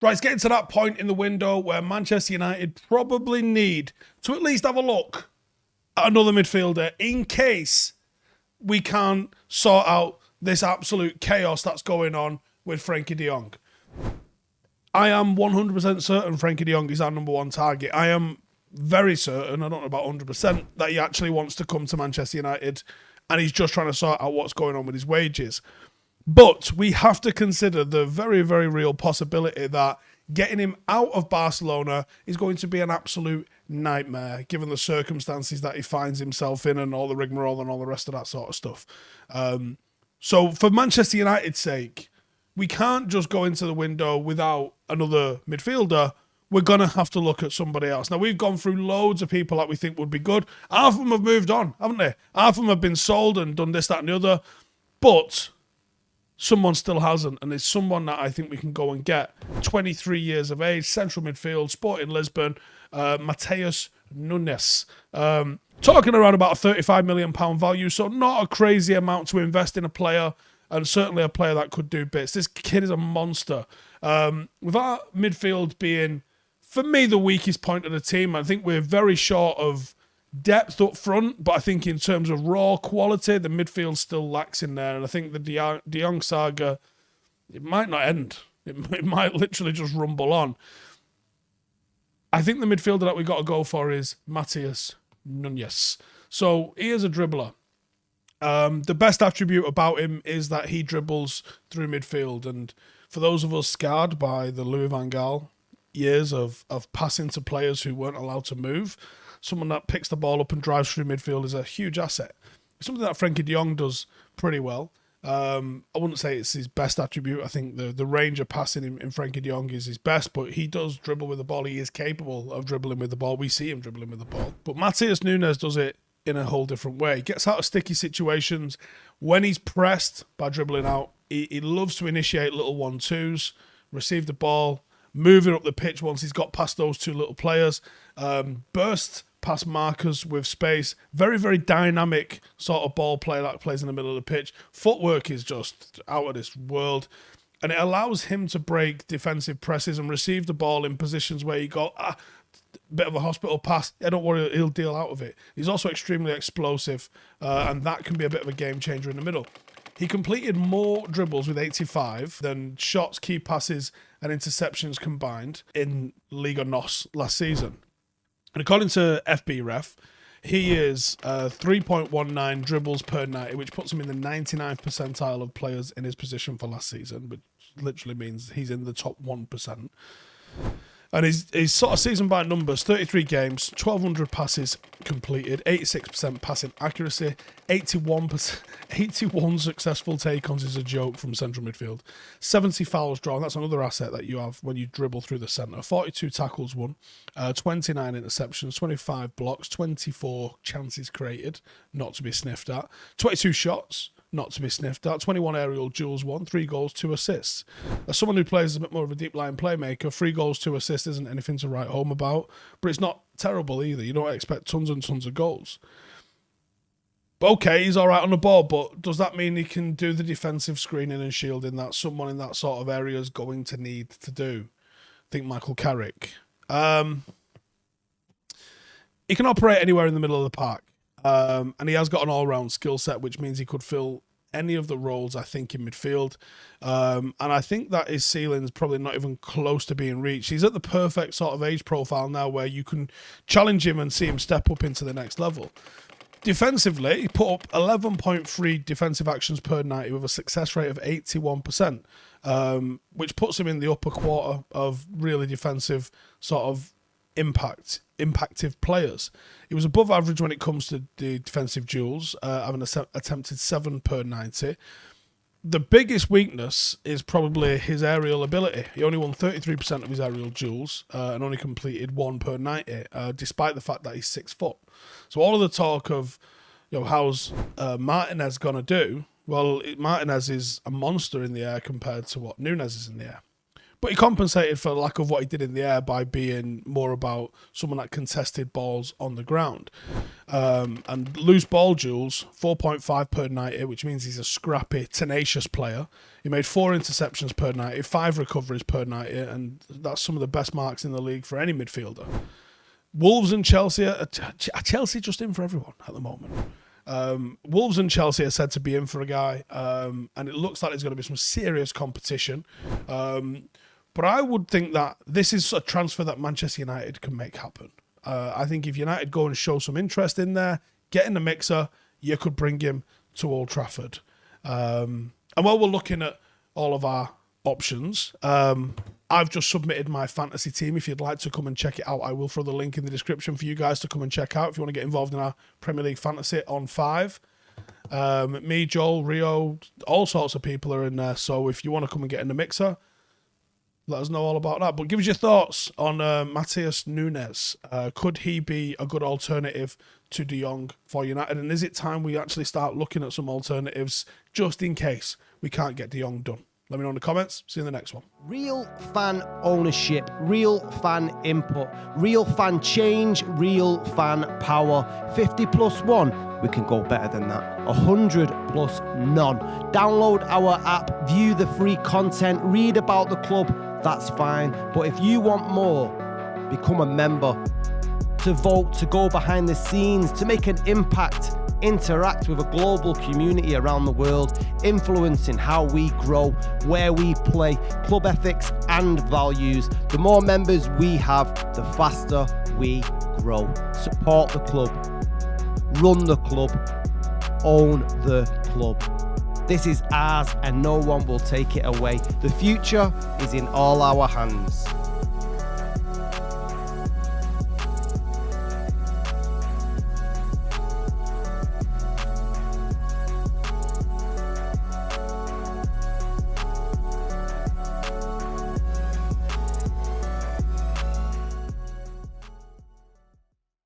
Right, it's getting to that point in the window where Manchester United probably need to at least have a look at another midfielder in case we can't sort out this absolute chaos that's going on with Frenkie de Jong. I am 100% certain Frenkie de Jong is our number one target. I am very certain, I don't know about 100%, that he actually wants to come to Manchester United and he's just trying to sort out what's going on with his wages. But we have to consider the very, very real possibility that getting him out of Barcelona is going to be an absolute nightmare, given the circumstances that he finds himself in and all the rigmarole and all the rest of that sort of stuff. So for Manchester United's sake, we can't just go into the window without another midfielder. We're going to have to look at somebody else. Now, we've gone through loads of people that we think would be good. Half of them have moved on, haven't they? Half of them have been sold and done this, that, and the other. But someone still hasn't, and it's someone that I think we can go and get. 23 years of age, central midfield, Sporting Lisbon, Mateus Nunes. Talking around about a £35 million value, so not a crazy amount to invest in a player, and certainly a player that could do bits. This kid is a monster. With our midfield being, for me, the weakest point of the team, I think we're very short of depth up front, but I think in terms of raw quality, the midfield still lacks in there, and I think the De Jong saga, it might not end. It might literally just rumble on. I think the midfielder that we got to go for is Mateus Nunes. So he is a dribbler. The best attribute about him is that he dribbles through midfield, and for those of us scarred by the Louis van Gaal years of passing to players who weren't allowed to move, someone that picks the ball up and drives through midfield is a huge asset. It's something that Frenkie de Jong does pretty well. I wouldn't say it's his best attribute. I think the range of passing in Frenkie de Jong is his best, but he does dribble with the ball. He is capable of dribbling with the ball. We see him dribbling with the ball. But Mateus Nunes does it in a whole different way. He gets out of sticky situations. When he's pressed by dribbling out, he loves to initiate little 1-2s, receive the ball, move it up the pitch once he's got past those two little players, burst past markers with space. Very, very dynamic sort of ball player that plays in the middle of the pitch. Footwork is just out of this world. And it allows him to break defensive presses and receive the ball in positions where you go, bit of a hospital pass. Yeah, don't worry, he'll deal out of it. He's also extremely explosive, and that can be a bit of a game changer in the middle. He completed more dribbles with 85 than shots, key passes, and interceptions combined in Liga NOS last season. And according to FB he is 3.19 dribbles per 90, which puts him in the 99th percentile of players in his position for last season, which literally means he's in the top 1%. And his sort of season by numbers, 33 games, 1,200 passes completed, 86% passing accuracy, 81 successful take-ons is a joke from central midfield, 70 fouls drawn, that's another asset that you have when you dribble through the centre, 42 tackles won, 29 interceptions, 25 blocks, 24 chances created, not to be sniffed at, 22 shots, not to be sniffed at, 21 aerial duels won, 3 goals, 2 assists. As someone who plays a bit more of a deep line playmaker, 3 goals, 2 assists isn't anything to write home about, but it's not terrible either. You don't expect tons and tons of goals. But okay, he's all right on the ball, but does that mean he can do the defensive screening and shielding that someone in that sort of area is going to need to do? Think Michael Carrick. He can operate anywhere in the middle of the park. And he has got an all-round skill set, which means he could fill any of the roles, I think, in midfield. And I think that his ceiling is probably not even close to being reached. He's at the perfect sort of age profile now where you can challenge him and see him step up into the next level. Defensively, he put up 11.3 defensive actions per 90 with a success rate of 81%, which puts him in the upper quarter of really defensive sort of impactive players. He was above average when it comes to the defensive duels, having attempted 7 per 90. The biggest weakness is probably his aerial ability. He only won 33% of his aerial duels and only completed 1 per 90, despite the fact that he's 6 foot. So all of the talk of, how's Martinez going to do? Well, Martinez is a monster in the air compared to what Nunes is in the air. But he compensated for the lack of what he did in the air by being more about someone that contested balls on the ground. And loose ball duels, 4.5 per 90, which means he's a scrappy, tenacious player. He made 4 interceptions per 90, 5 recoveries per 90, and that's some of the best marks in the league for any midfielder. Wolves and Chelsea are just in for everyone at the moment. Wolves and Chelsea are said to be in for a guy, and it looks like there's going to be some serious competition. But I would think that this is a transfer that Manchester United can make happen. I think if United go and show some interest in there, get in the mixer, you could bring him to Old Trafford. And while we're looking at all of our options, I've just submitted my fantasy team. If you'd like to come and check it out, I will throw the link in the description for you guys to come and check out if you want to get involved in our Premier League fantasy on 5. Me, Joel, Rio, all sorts of people are in there. So if you want to come and get in the mixer, let us know all about that. But give us your thoughts on Matheus Nunes. Could he be a good alternative to De Jong for United? And is it time we actually start looking at some alternatives just in case we can't get De Jong done? Let me know in the comments. See you in the next one. Real fan ownership, real fan input, real fan change, real fan power. 50 plus 1, we can go better than that. 100 plus none. Download our app, view the free content, read about the club, that's fine. But if you want more, become a member. To vote, to go behind the scenes, to make an impact, interact with a global community around the world, influencing how we grow, where we play, club ethics and values. The more members we have, the faster we grow. Support the club, run the club, own the club. This is ours and no one will take it away. The future is in all our hands.